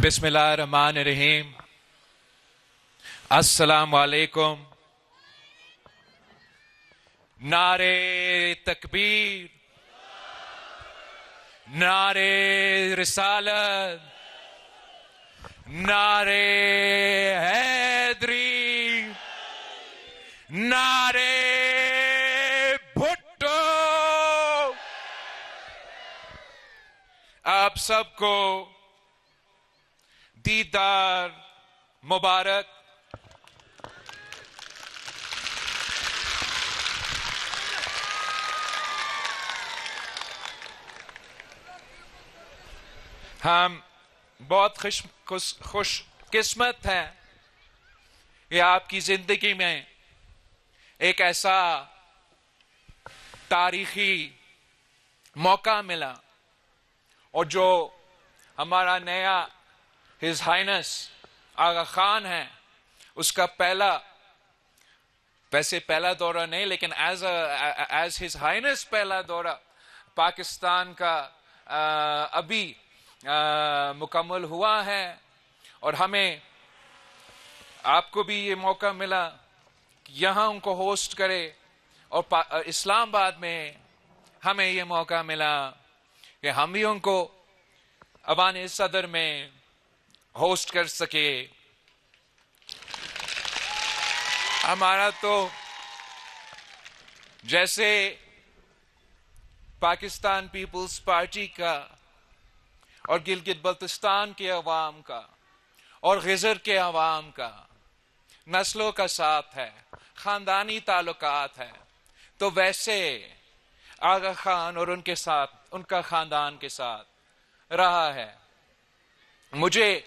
بسم اللہ الرحمن الرحیم. السلام علیکم. نعرے تکبیر، نعرے رسالت، نعرے حیدری، نعرے بھٹو. آپ سب کو دیدار مبارک. ہم بہت خوش قسمت ہیں کہ آپ کی زندگی میں ایک ایسا تاریخی موقع ملا، اور جو ہمارا نیا ہز ہائنس آغا خان ہے، اس کا ویسے پہلا دورہ نہیں، لیکن ایز ہز ہائنس پہلا دورہ پاکستان کا ابھی مکمل ہوا ہے. اور ہمیں آپ کو بھی یہ موقع ملا کہ یہاں ان کو ہوسٹ کرے، اور اسلام آباد میں ہمیں یہ موقع ملا کہ ہم بھی ان کو ایوان صدر میں ہوسٹ کر سکے. ہمارا تو جیسے پاکستان پیپلز پارٹی کا اور گلگت بلتستان کے عوام کا اور غزر کے عوام کا نسلوں کا ساتھ ہے، خاندانی تعلقات ہے، تو ویسے آغا خان اور ان کے ساتھ، ان کا خاندان کے ساتھ رہا ہے. مجھے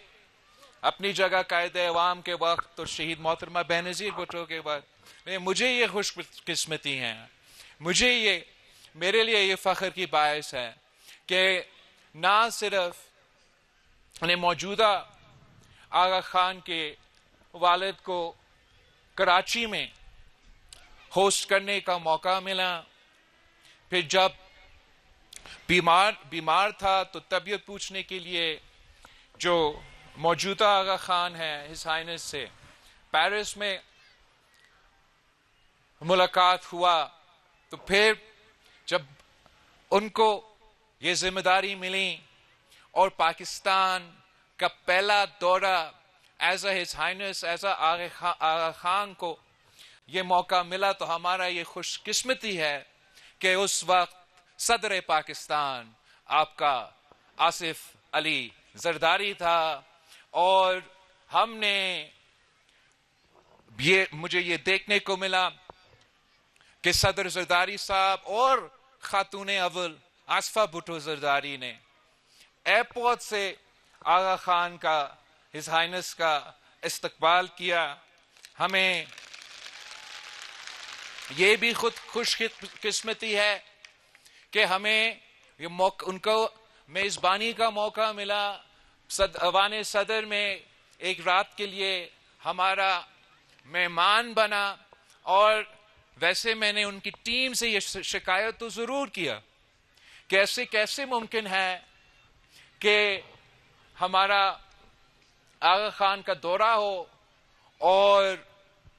اپنی جگہ قائد عوام کے وقت اور شہید محترمہ بینظیر بھٹو کے وقت مجھے یہ خوش قسمتی ہے، میرے لیے یہ فخر کی باعث ہے کہ نہ صرف موجودہ آغا خان کے والد کو کراچی میں ہوسٹ کرنے کا موقع ملا، پھر جب بیمار تھا تو طبیعت پوچھنے کے لیے جو موجودہ آغا خان ہے ہز ہائنس سے پیرس میں ملاقات ہوا. تو پھر جب ان کو یہ ذمہ داری ملی اور پاکستان کا پہلا دورہ as a his highness, as a Aga Khan کو یہ موقع ملا، تو ہمارا یہ خوش قسمتی ہے کہ اس وقت صدر پاکستان آپ کا آصف علی زرداری تھا. اور ہم نے مجھے یہ دیکھنے کو ملا کہ صدر زرداری صاحب اور خاتون اول آصفہ بھٹو زرداری نے ایئرپورٹ سے آغا خان کا، ہز ہائنس کا استقبال کیا. ہمیں یہ بھی خود خوش قسمتی ہے کہ ہمیں ان کو میزبانی کا موقع ملا. ایوان صدر میں ایک رات کے لیے ہمارا مہمان بنا، اور ویسے میں نے ان کی ٹیم سے یہ شکایت تو ضرور کیا کہ ایسے کیسے ممکن ہے کہ ہمارا آغا خان کا دورہ ہو اور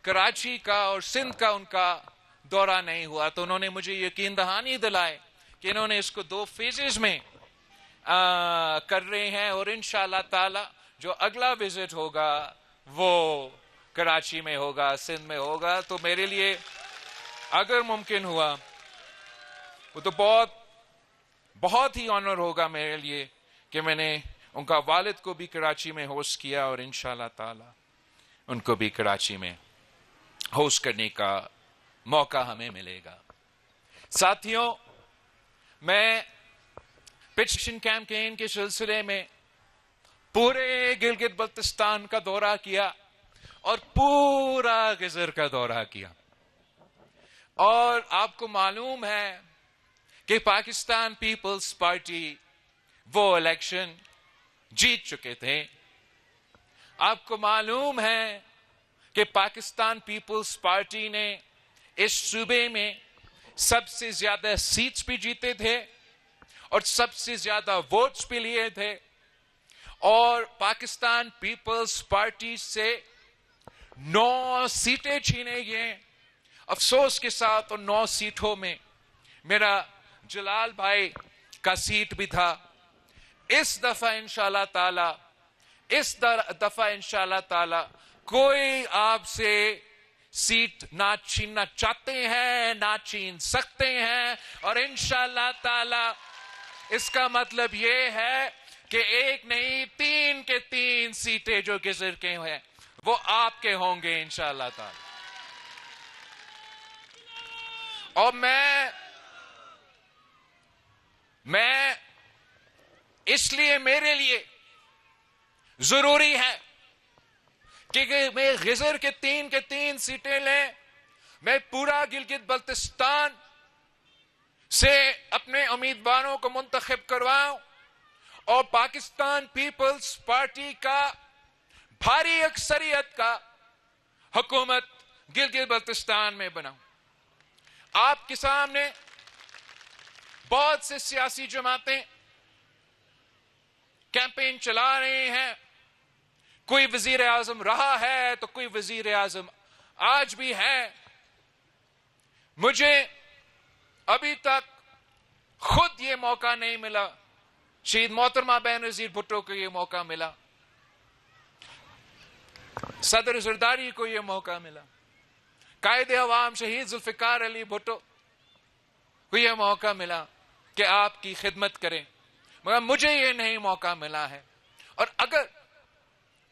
کراچی کا اور سندھ کا ان کا دورہ نہیں ہوا. تو انہوں نے مجھے یقین دہانی دلائے کہ انہوں نے اس کو 2 فیزز میں کر رہے ہیں، اور انشاءاللہ تعالی جو اگلا وزٹ ہوگا وہ کراچی میں ہوگا، سندھ میں ہوگا. تو میرے لیے اگر ممکن ہوا وہ تو بہت ہی آنر ہوگا میرے لیے کہ میں نے ان کا والد کو بھی کراچی میں ہوسٹ کیا، اور انشاءاللہ تعالی ان کو بھی کراچی میں ہوسٹ کرنے کا موقع ہمیں ملے گا. ساتھیوں، میں پٹیشن کیمپین کے سلسلے میں پورے گلگت بلتستان کا دورہ کیا اور پورا غزر کا دورہ کیا، اور آپ کو معلوم ہے کہ پاکستان پیپلز پارٹی وہ الیکشن جیت چکے تھے. آپ کو معلوم ہے کہ پاکستان پیپلز پارٹی نے اس صوبے میں سب سے زیادہ سیٹس بھی جیتے تھے اور سب سے زیادہ ووٹس بھی لیے تھے. اور پاکستان پیپلز پارٹی سے 9 سیٹیں چھینے گئے. افسوس کے ساتھ ان 9 سیٹوں میں میرا جلال بھائی کا سیٹ بھی تھا. اس دفعہ انشاءاللہ تعالی کوئی آپ سے سیٹ نہ چھیننا چاہتے ہیں نہ چھین سکتے ہیں. اور انشاءاللہ تعالی اس کا مطلب یہ ہے کہ 1 نہیں 3 کے 3 سیٹیں جو گزر کے ہیں وہ آپ کے ہوں گے انشاءاللہ تعالی. اور میں اس لیے میرے لیے ضروری ہے کہ میں غزر کے 3 سیٹیں لیں. میں پورا گلگت بلتستان سے اپنے امیدواروں کو منتخب کرواؤں اور پاکستان پیپلز پارٹی کا بھاری اکثریت کا حکومت گلگت بلتستان میں بناؤں. آپ کے سامنے بہت سے سیاسی جماعتیں کیمپین چلا رہے ہیں. کوئی وزیر اعظم رہا ہے تو کوئی وزیر اعظم آج بھی ہے. مجھے ابھی تک خود یہ موقع نہیں ملا. شہید محترمہ بینظیر بھٹو کو یہ موقع ملا, صدر زرداری کو یہ موقع ملا, قائد عوام شہید ذوالفقار علی بھٹو کو یہ موقع ملا کہ آپ کی خدمت کریں, مگر مجھے یہ نہیں موقع ملا ہے. اور اگر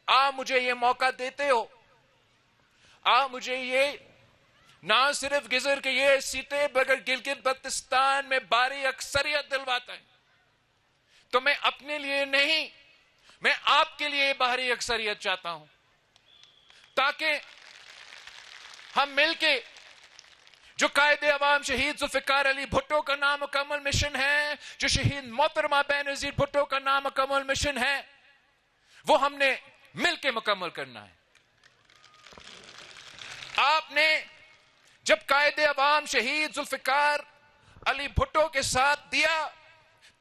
آپ مجھے یہ موقع دیتے ہو, آپ مجھے یہ نہ صرف گزر کے یہ سیٹیں بغیر گلگت بلتستان میں بھاری اکثریت دلواتا ہے, تو میں اپنے لیے نہیں, میں آپ کے لیے بھاری اکثریت چاہتا ہوں, تاکہ ہم مل کے جو قائد عوام شہید ذوالفقار علی بھٹو کا نامکمل مشن ہے, جو شہید محترمہ بینظیر بھٹو کا نامکمل مشن ہے, وہ ہم نے مل کے مکمل کرنا ہے. آپ نے جب قائد عوام شہید ذوالفقار علی بھٹو کے ساتھ دیا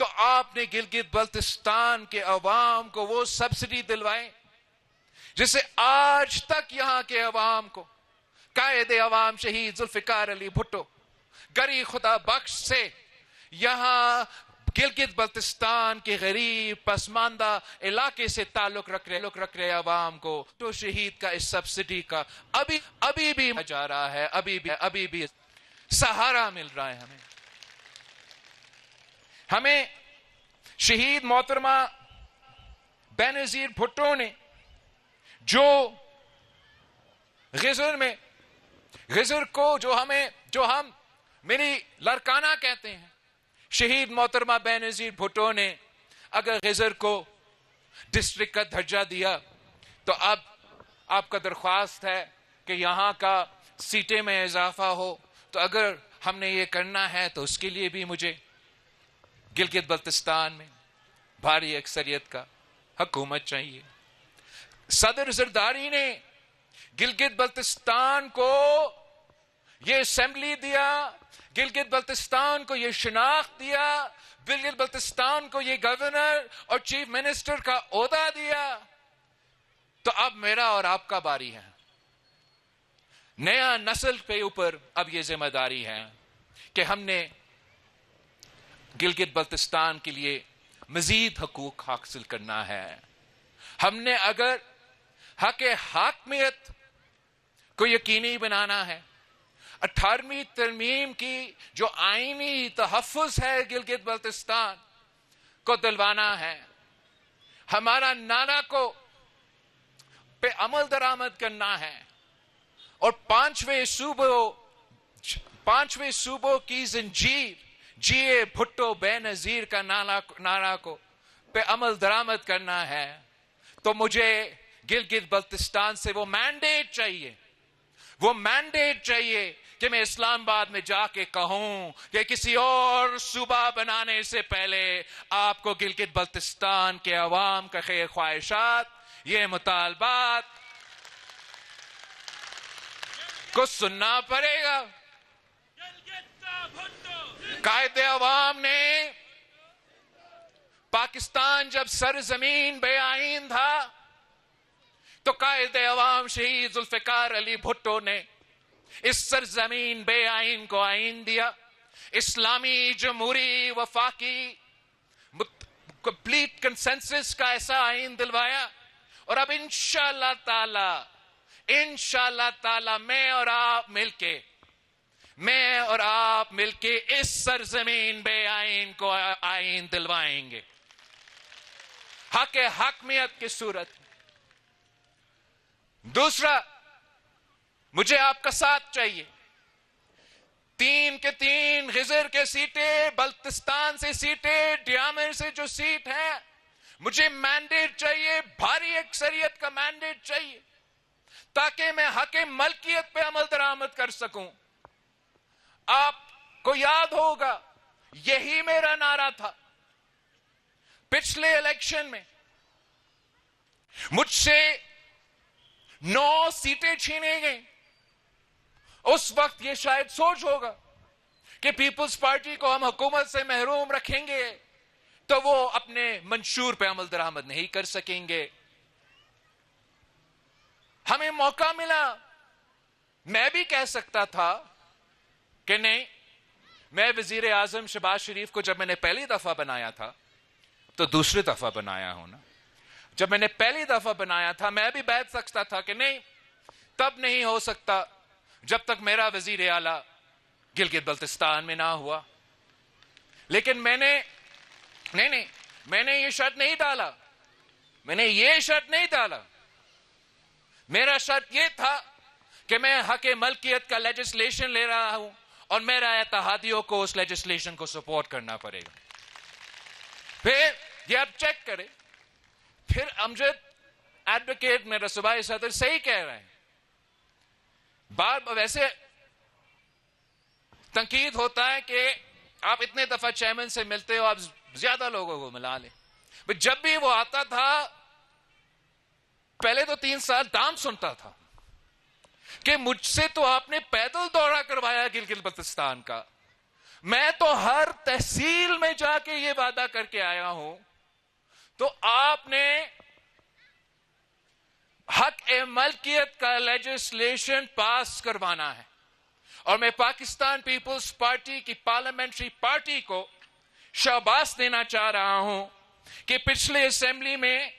تو آپ نے گلگت بلتستان کے عوام کو وہ سبسڈی دلوائے جسے آج تک یہاں کے عوام کو قائد عوام شہید ذوالفقار علی بھٹو گری خدا بخش سے یہاں گلگت بلتستان کے غریب پسماندہ علاقے سے تعلق رکھ رہے عوام کو تو شہید کا اس سبسڈی کا ابھی بھی جا رہا ہے, ابھی بھی سہارا مل رہا ہے. ہمیں شہید محترمہ بینظیر بھٹو نے جو غزر کو جو ہم میری لڑکانہ کہتے ہیں, شہید محترمہ بینظیر بھٹو نے اگر غزر کو ڈسٹرکٹ کا درجہ دیا تو اب آپ کا درخواست ہے کہ یہاں کا سیٹیں میں اضافہ ہو. تو اگر ہم نے یہ کرنا ہے تو اس کے لیے بھی مجھے گلگت بلتستان میں بھاری اکثریت کا حکومت چاہیے. صدر زرداری نے گلگت بلتستان کو یہ اسمبلی دیا, گلگت بلتستان کو یہ شناخت دیا, گلگت بلتستان کو یہ گورنر اور چیف منسٹر کا عہدہ دیا. تو اب میرا اور آپ کا باری ہے. نیا نسل کے اوپر اب یہ ذمہ داری ہے کہ ہم نے گلگت بلتستان کے لیے مزید حقوق حاصل کرنا ہے. ہم نے اگر حق حاکمیت کو یقینی بنانا ہے, 18ویں ترمیم کی جو آئینی تحفظ ہے گلگت بلتستان کو دلوانا ہے, ہمارا نانا کو پہ عمل درآمد کرنا ہے, اور 5ویں صوبوں کی زنجیر جیے بھٹو بے نظیر کا نعرہ کو پہ عمل درآمد کرنا ہے. تو مجھے گلگت بلتستان سے وہ مینڈیٹ چاہیے کہ میں اسلام آباد میں جا کے کہوں کہ کسی اور صوبہ بنانے سے پہلے آپ کو گلگت بلتستان کے عوام کا خیر خواہشات, یہ مطالبات کو سننا پڑے گا. قائد عوام نے پاکستان جب سرزمین بے آئین تھا تو قائد عوام شہید ذوالفقار علی بھٹو نے اس سرزمین بے آئین کو آئین دیا، اسلامی جمہوری وفاقی کمپلیٹ کنسنسس کا ایسا آئین دلوایا، اور اب انشاءاللہ تعالی میں اور آپ مل کے اس سرزمین بے آئین کو آئین دلوائیں گے، حق حاکمیت کی صورت میں۔ دوسرا، مجھے آپ کا ساتھ چاہیے، 3 کے 3 غزر کے سیٹیں، بلتستان سے سیٹیں، ڈیامر سے جو سیٹ ہے، مجھے مینڈیٹ چاہیے، بھاری اکثریت کا مینڈیٹ چاہیے، تاکہ میں حق ملکیت پہ عمل درآمد کر سکوں۔ آپ کو یاد ہوگا یہی میرا نعرہ تھا پچھلے الیکشن میں، مجھ سے 9 سیٹیں چھینے گئیں۔ اس وقت یہ شاید سوچ ہوگا کہ پیپلز پارٹی کو ہم حکومت سے محروم رکھیں گے تو وہ اپنے منشور پہ عمل درآمد نہیں کر سکیں گے۔ ہمیں موقع ملا، میں بھی کہہ سکتا تھا کہ نہیں، میں وزیر اعظم شہباز شریف کو جب میں نے پہلی دفعہ بنایا تھا تو دوسری دفعہ بنایا ہوں نا، جب میں نے پہلی دفعہ بنایا تھا میں بھی بیٹھ سکتا تھا کہ نہیں، تب نہیں ہو سکتا جب تک میرا وزیر اعلیٰ گلگت بلتستان میں نہ ہوا۔ لیکن میں نے یہ شرط نہیں ڈالا، میرا شرط یہ تھا کہ میں حق ملکیت کا لیجسلیشن لے رہا ہوں اور میرا اتحادیوں کو اس لیجسلیشن کو سپورٹ کرنا پڑے گا۔ پھر یہ اب چیک کرے، پھر امجد ایڈوکیٹ میرا صوبائی صدر صحیح کہہ رہے ہیں، ویسے تنقید ہوتا ہے کہ آپ اتنے دفعہ چیئرمین سے ملتے ہو، آپ زیادہ لوگوں کو ملا لیں۔ جب بھی وہ آتا تھا پہلے تو 3 سال دام سنتا تھا کہ مجھ سے تو آپ نے پیدل دورہ کروایا گلگت بلتستان کا، میں تو ہر تحصیل میں جا کے یہ وعدہ کر کے آیا ہوں، تو آپ نے حق ملکیت کا لیجسلیشن پاس کروانا ہے۔ اور میں پاکستان پیپلز پارٹی کی پارلیمنٹری پارٹی کو شاباش دینا چاہ رہا ہوں کہ پچھلے اسمبلی میں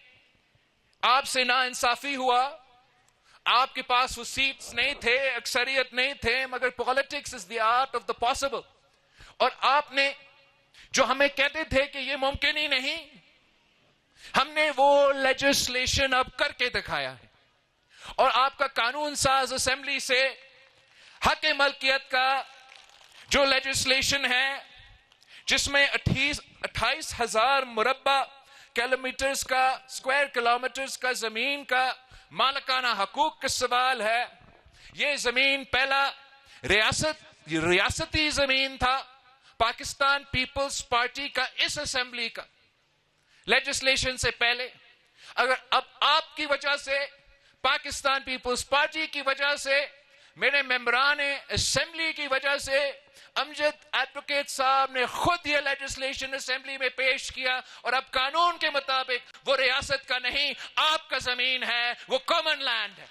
آپ سے ناانصافی ہوا، آپ کے پاس وہ سیٹس نہیں تھے، اکثریت نہیں تھے، مگر politics is the art of the possible, اور آپ نے جو ہمیں کہتے تھے کہ یہ ممکن ہی نہیں، ہم نے وہ لیجسلیشن اب کر کے دکھایا ہے، اور آپ کا قانون ساز اسمبلی سے حق ملکیت کا جو لیجسلیشن ہے، جس میں 28,000 مربع کلومیٹرز کا اسکوائر کلومیٹرز کا زمین کا مالکانہ حقوق کا سوال ہے۔ یہ زمین پہلا ریاستی زمین تھا، پاکستان پیپلز پارٹی کا اس اسمبلی کا لیجسلیشن سے پہلے۔ اگر اب آپ کی وجہ سے، پاکستان پیپلز پارٹی کی وجہ سے، میرے ممبران اسمبلی کی وجہ سے، امجد ایڈوکیٹ صاحب نے خود یہ لیجسلیشن اسمبلی میں پیش کیا، اور اب قانون کے مطابق وہ ریاست کا نہیں، آپ کا زمین ہے، وہ کامن لینڈ ہے۔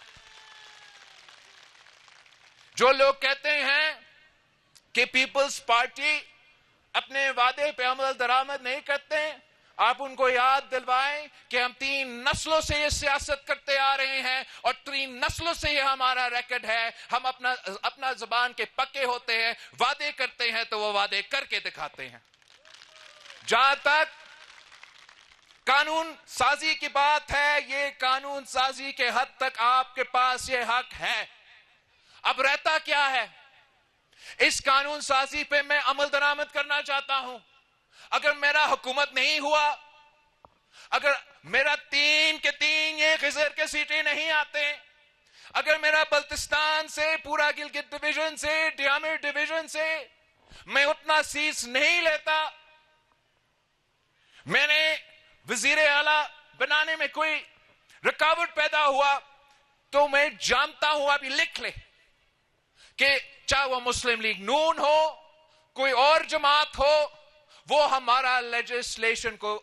جو لوگ کہتے ہیں کہ پیپلز پارٹی اپنے وعدے پہ عمل درآمد نہیں کرتے، آپ ان کو یاد دلوائیں کہ ہم 3 نسلوں سے یہ سیاست کرتے آ رہے ہیں، اور 3 نسلوں سے یہ ہمارا ریکارڈ ہے۔ ہم اپنا زبان کے پکے ہوتے ہیں، وعدے کرتے ہیں تو وہ وعدے کر کے دکھاتے ہیں۔ جہاں تک قانون سازی کی بات ہے، یہ قانون سازی کے حد تک آپ کے پاس یہ حق ہے۔ اب رہتا کیا ہے؟ اس قانون سازی پہ میں عمل درآمد کرنا چاہتا ہوں۔ اگر میرا حکومت نہیں ہوا، اگر میرا 3 کے 3 یہ خزر کے سیٹیں نہیں آتے، اگر میرا بلتستان سے، پورا گلگت ڈویژن سے، ڈیامر ڈویژن سے میں اتنا سیٹس نہیں لیتا، میں نے وزیر اعلیٰ بنانے میں کوئی رکاوٹ پیدا ہوا، تو میں جانتا ہوں، ابھی لکھ لے کہ چاہے وہ مسلم لیگ نون ہو، کوئی اور جماعت ہو، وہ ہمارا لیجسلیشن کو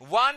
1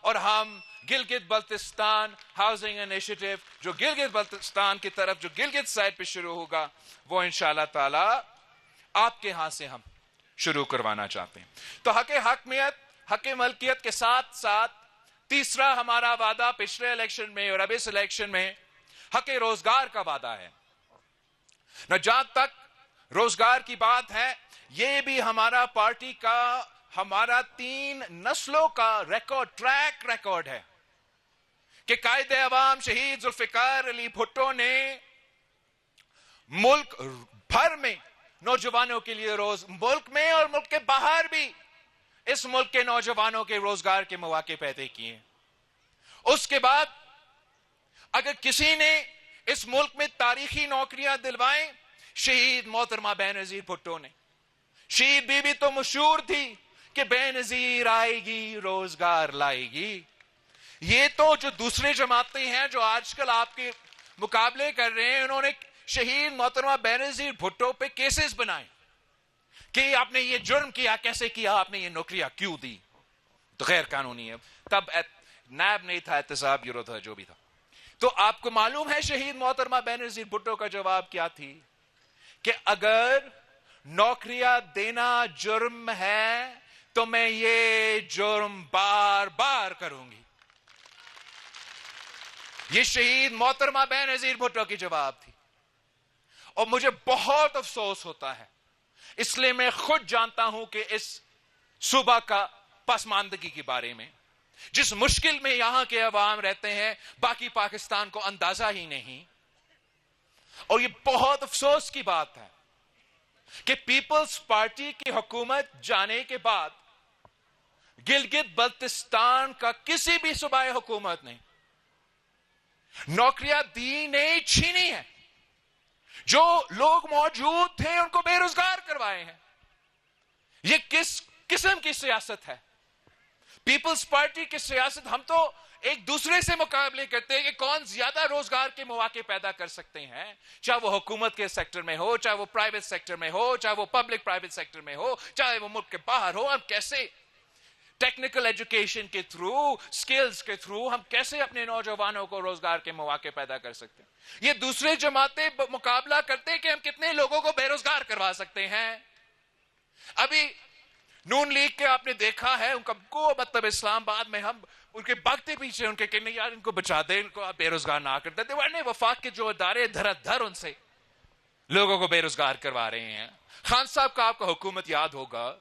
اور ہم گلگت بلتستان ہاؤسنگ انیشیٹو جو گلگت بلتستان کی طرف جو گلگت سائڈ پہ شروع ہوگا وہ انشاءاللہ تعالی آپ کے ہاں سے ہم شروع کروانا چاہتے ہیں. تو حق ملکیت کے ساتھ ساتھ تیسرا ہمارا وعدہ پچھلے الیکشن میں اور اب اس الیکشن میں حق روزگار کا وعدہ ہے. نہ جہاں تک روزگار کی بات ہے یہ بھی ہمارا پارٹی کا ہمارا 3 نسلوں کا ٹریک ریکارڈ ہے کہ قائد عوام شہید ذوالفقار علی بھٹو نے ملک بھر میں نوجوانوں کے لیے ملک میں اور ملک کے باہر بھی اس ملک کے نوجوانوں کے روزگار کے مواقع پیدا کیے. اس کے بعد اگر کسی نے اس ملک میں تاریخی نوکریاں دلوائیں شہید محترمہ بینظیر بھٹو نے. شہید بی بی تو مشہور تھی کہ بینظیر آئے گی روزگار لائے گی. یہ تو جو دوسرے جماعتیں ہیں جو آج کل آپ کے مقابلے کر رہے ہیں انہوں نے شہید محترمہ بینظیر بھٹو پہ کیسز بنائے کہ آپ نے یہ جرم کیا, کیسے کیا, آپ نے یہ نوکریاں کیوں دی, تو غیر قانونی ہے. تب نیب نہیں تھا, احتساب بیورو تھا, جو بھی تھا. تو آپ کو معلوم ہے شہید محترمہ بینظیر بھٹو کا جواب کیا تھی کہ اگر نوکریاں دینا جرم ہے تو میں یہ جرم بار بار کروں گی. یہ شہید محترمہ بینظیر بھٹو کی جواب تھی. اور مجھے بہت افسوس ہوتا ہے, اس لیے میں خود جانتا ہوں کہ اس صوبہ کا پسماندگی کے بارے میں جس مشکل میں یہاں کے عوام رہتے ہیں باقی پاکستان کو اندازہ ہی نہیں. اور یہ بہت افسوس کی بات ہے کہ پیپلز پارٹی کی حکومت جانے کے بعد گلگت بلتستان کا کسی بھی صوبائی حکومت نے نوکریاں دی نہیں, چھینی ہے. جو لوگ موجود تھے ان کو بے روزگار کروائے ہیں. یہ کس قسم کی سیاست ہے؟ پیپلز پارٹی کی سیاست, ہم تو ایک دوسرے سے مقابلے کرتے ہیں کہ کون زیادہ روزگار کے مواقع پیدا کر سکتے ہیں, چاہے وہ حکومت کے سیکٹر میں ہو, چاہے وہ پرائیویٹ سیکٹر میں ہو, چاہے وہ پبلک پرائیویٹ سیکٹر میں ہو, چاہے وہ ملک کے باہر ہو. ہم کیسے ٹیکنیکل ایجوکیشن کے تھرو, سکلز کے تھرو ہم کیسے اپنے نوجوانوں کو روزگار کے مواقع پیدا کر سکتے ہیں. یہ دوسرے جماعتیں مقابلہ کرتے ہیں کہ ہم کتنے لوگوں کو بے روزگار کروا سکتے ہیں. ابھی نون لیگ کے آپ نے دیکھا ہے ان کو مطلب اسلام آباد میں ہم ان کے بھاگتے پیچھے ان کے کہ نہیں یار ان کو بچا دیں, ان کو آپ بے روزگار نہ کر دیتے, ورنہ وفاق کے جو ادارے دھر ان سے لوگوں کو بے روزگار کروا رہے ہیں. خان صاحب کا آپ کا حکومت یاد ہوگا,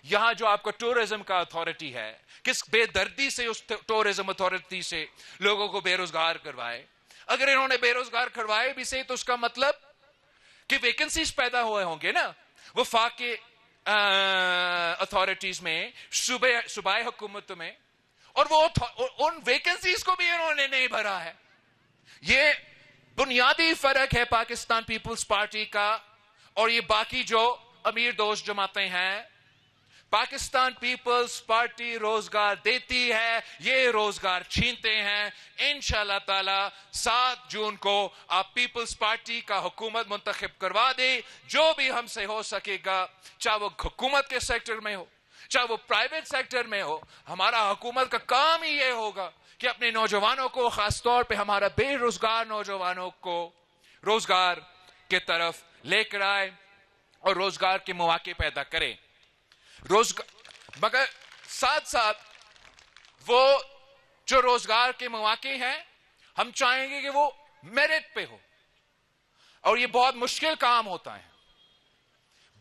یہاں جو آپ کا ٹورزم کا اتھارٹی ہے کس بے دردی سے اس ٹورزم اتھارٹی سے لوگوں کو بے روزگار کروائے. اگر انہوں نے بے روزگار کروائے بھی سے تو اس کا مطلب کہ ویکنسیز پیدا ہوئے ہوں گے نا وفاق کے اتھارٹیز میں, صوبائی حکومتوں میں, اور وہ ان ویکنسیز کو بھی انہوں نے نہیں بھرا ہے. یہ بنیادی فرق ہے پاکستان پیپلز پارٹی کا اور یہ باقی جو امیر دوست جماعتیں ہیں. پاکستان پیپلز پارٹی روزگار دیتی ہے, یہ روزگار چھینتے ہیں. انشاءاللہ تعالی 7 جون کو آپ پیپلز پارٹی کا حکومت منتخب کروا دیں, جو بھی ہم سے ہو سکے گا, چاہے وہ حکومت کے سیکٹر میں ہو چاہے وہ پرائیویٹ سیکٹر میں ہو. ہمارا حکومت کا کام ہی یہ ہوگا کہ اپنے نوجوانوں کو, خاص طور پہ ہمارا بے روزگار نوجوانوں کو روزگار کے طرف لے کر آئے اور روزگار کے مواقع پیدا کرے. مگر ساتھ ساتھ وہ جو روزگار کے مواقع ہیں ہم چاہیں گے کہ وہ میرٹ پہ ہو. اور یہ بہت مشکل کام ہوتا ہے,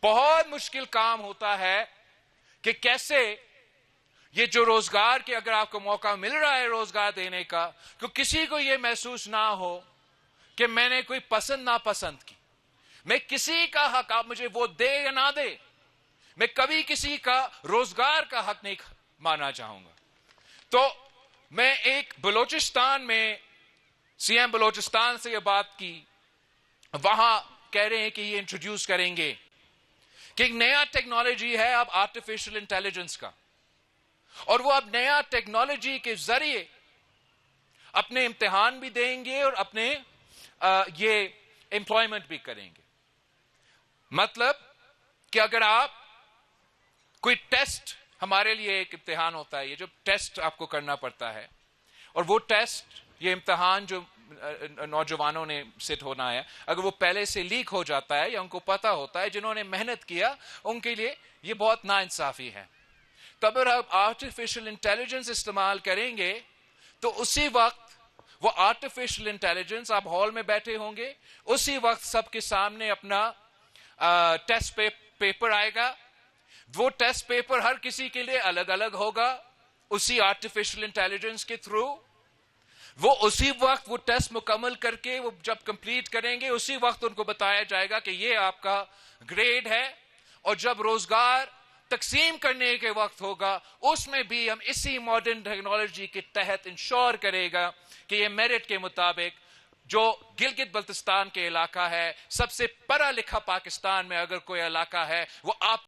بہت مشکل کام ہوتا ہے کہ کیسے یہ جو روزگار کے اگر آپ کو موقع مل رہا ہے روزگار دینے کا, تو کسی کو یہ محسوس نہ ہو کہ میں نے کوئی پسند ناپسند کی, میں کسی کا حق آپ مجھے وہ دے یا نہ دے, میں کبھی کسی کا روزگار کا حق نہیں ماننا چاہوں گا. تو میں ایک بلوچستان میں سی ایم بلوچستان سے یہ بات کی, وہاں کہہ رہے ہیں کہ یہ انٹروڈیوس کریں گے کہ ایک نیا ٹیکنالوجی ہے اب آرٹیفیشل انٹیلیجنس کا, اور وہ اب نیا ٹیکنالوجی کے ذریعے اپنے امتحان بھی دیں گے اور اپنے یہ امپلائمنٹ بھی کریں گے. مطلب کہ اگر آپ کوئی ٹیسٹ ہمارے لیے ایک امتحان ہوتا ہے، یہ جو ٹیسٹ آپ کو کرنا پڑتا ہے، اور وہ ٹیسٹ، یہ امتحان جو نوجوانوں نے سیٹ ہونا ہے، اگر وہ پہلے سے لیک ہو جاتا ہے یا ان کو پتا ہوتا ہے، جنہوں نے محنت کیا ان کے لیے یہ بہت ناانصافی ہے. تو اگر آپ آرٹیفیشل انٹیلیجنس استعمال کریں گے تو اسی وقت وہ آرٹیفیشل انٹیلیجنس، آپ ہال میں بیٹھے ہوں گے، اسی وقت سب کے سامنے اپنا ٹیسٹ پیپر آئے گا. وہ ٹیسٹ پیپر ہر کسی کے لیے الگ الگ ہوگا اسی آرٹیفیشل انٹیلیجنس کے تھرو. وہ اسی وقت وہ ٹیسٹ مکمل کر کے وہ جب کمپلیٹ کریں گے، اسی وقت ان کو بتایا جائے گا کہ یہ آپ کا گریڈ ہے. اور جب روزگار تقسیم کرنے کے وقت ہوگا، اس میں بھی ہم اسی ماڈرن ٹیکنالوجی کے تحت انشور کرے گا کہ یہ میرٹ کے مطابق جو گلگت بلتستان کے علاقہ ہے، سب سے پڑھا لکھا پاکستان میں اگر کوئی علاقہ ہے، وہ آپ